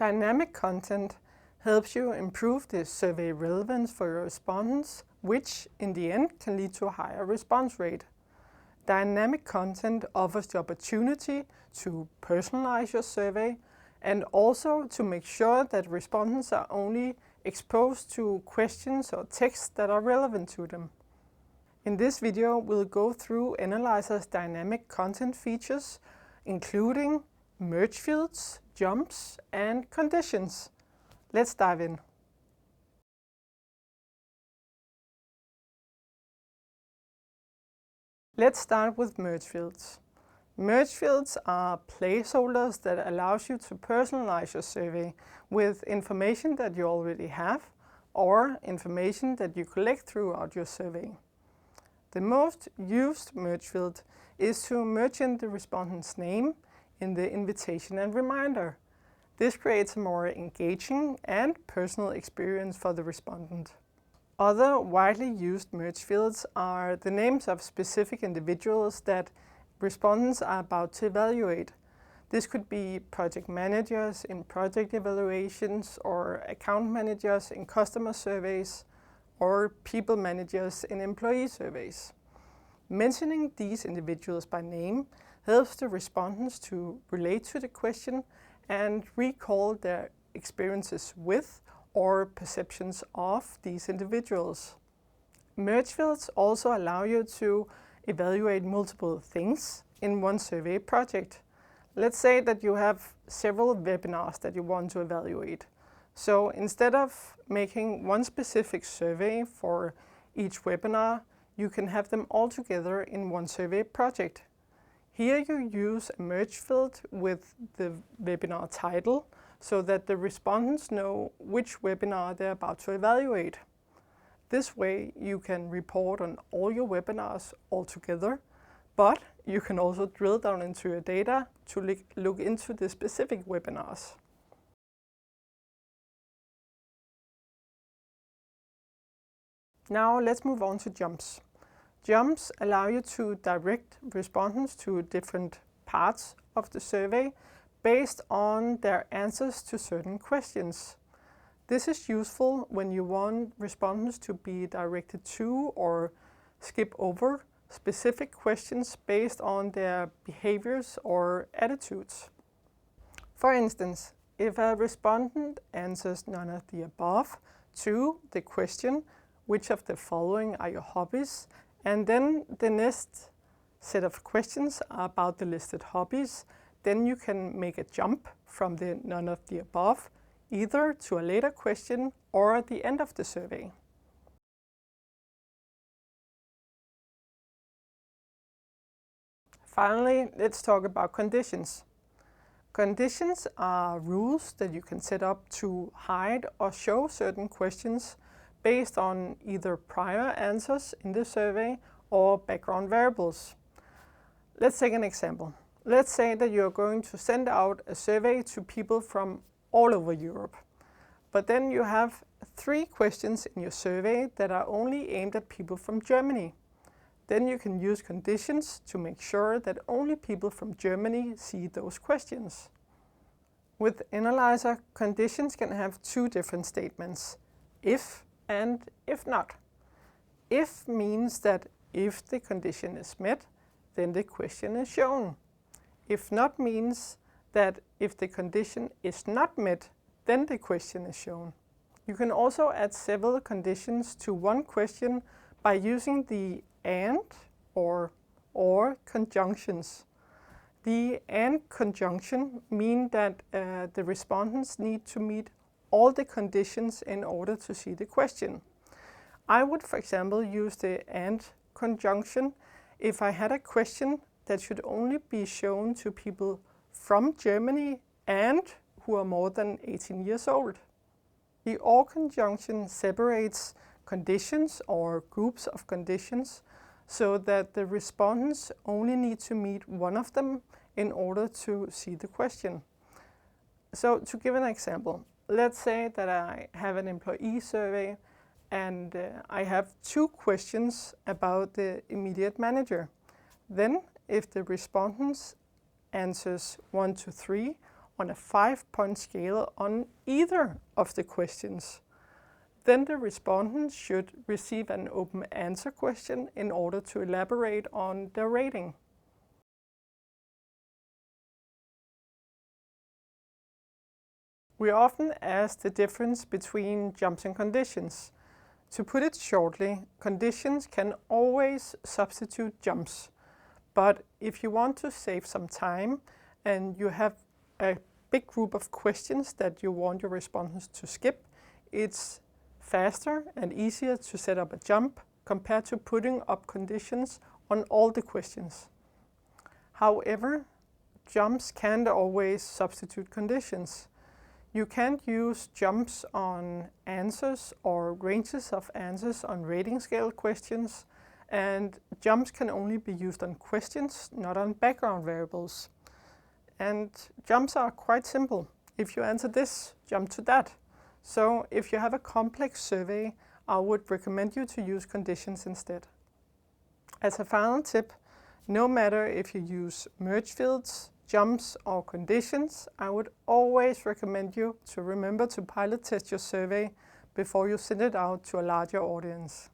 Dynamic content helps you improve the survey relevance for your respondents, which in the end can lead to a higher response rate. Dynamic content offers the opportunity to personalize your survey and also to make sure that respondents are only exposed to questions or texts that are relevant to them. In this video, we'll go through Enalyzer's dynamic content features, including merge fields, jumps, and conditions. Let's dive in. Let's start with merge fields. Merge fields are placeholders that allows you to personalize your survey with information that you already have or information that you collect throughout your survey. The most used merge field is to merge in the respondent's name in the invitation and reminder. This creates a more engaging and personal experience for the respondent. Other widely used merge fields are the names of specific individuals that respondents are about to evaluate. This could be project managers in project evaluations or account managers in customer surveys or people managers in employee surveys. Mentioning these individuals by name helps the respondents to relate to the question and recall their experiences with or perceptions of these individuals. Merge fields also allow you to evaluate multiple things in one survey project. Let's say that you have several webinars that you want to evaluate. So instead of making one specific survey for each webinar, you can have them all together in one survey project. Here you use a merge field with the webinar title so that the respondents know which webinar they're about to evaluate. This way you can report on all your webinars all together, but you can also drill down into your data to look into the specific webinars. Now let's move on to jumps. Jumps allow you to direct respondents to different parts of the survey based on their answers to certain questions. This is useful when you want respondents to be directed to or skip over specific questions based on their behaviors or attitudes. For instance, if a respondent answers none of the above to the question, which of the following are your hobbies? And then the next set of questions are about the listed hobbies. Then you can make a jump from the none of the above, either to a later question or at the end of the survey. Finally, let's talk about conditions. Conditions are rules that you can set up to hide or show certain questions based on either prior answers in the survey or background variables. Let's take an example. Let's say that you're going to send out a survey to people from all over Europe. But then you have 3 questions in your survey that are only aimed at people from Germany. Then you can use conditions to make sure that only people from Germany see those questions. With Enalyzer, conditions can have 2 different statements, if and if not. If means that if the condition is met, then the question is shown. If not means that if the condition is not met, then the question is shown. You can also add several conditions to one question by using the and or conjunctions. The and conjunction mean that the respondents need to meet all the conditions in order to see the question. I would, for example, use the and conjunction if I had a question that should only be shown to people from Germany and who are more than 18 years old. The or conjunction separates conditions or groups of conditions so that the respondents only need to meet one of them in order to see the question. So to give an example, let's say that I have an employee survey and I have 2 questions about the immediate manager. Then if the respondents answers 1 to 3 on a 5-point scale on either of the questions. Then the respondent should receive an open answer question in order to elaborate on their rating. We are often asked the difference between jumps and conditions. To put it shortly, conditions can always substitute jumps. But if you want to save some time and you have a big group of questions that you want your respondents to skip, it's faster and easier to set up a jump compared to putting up conditions on all the questions. However, jumps can't always substitute conditions. You can't use jumps on answers or ranges of answers on rating scale questions, and jumps can only be used on questions, not on background variables. And jumps are quite simple. If you answer this, jump to that. So if you have a complex survey, I would recommend you to use conditions instead. As a final tip, no matter if you use merge fields, jumps or conditions, I would always recommend you to remember to pilot test your survey before you send it out to a larger audience.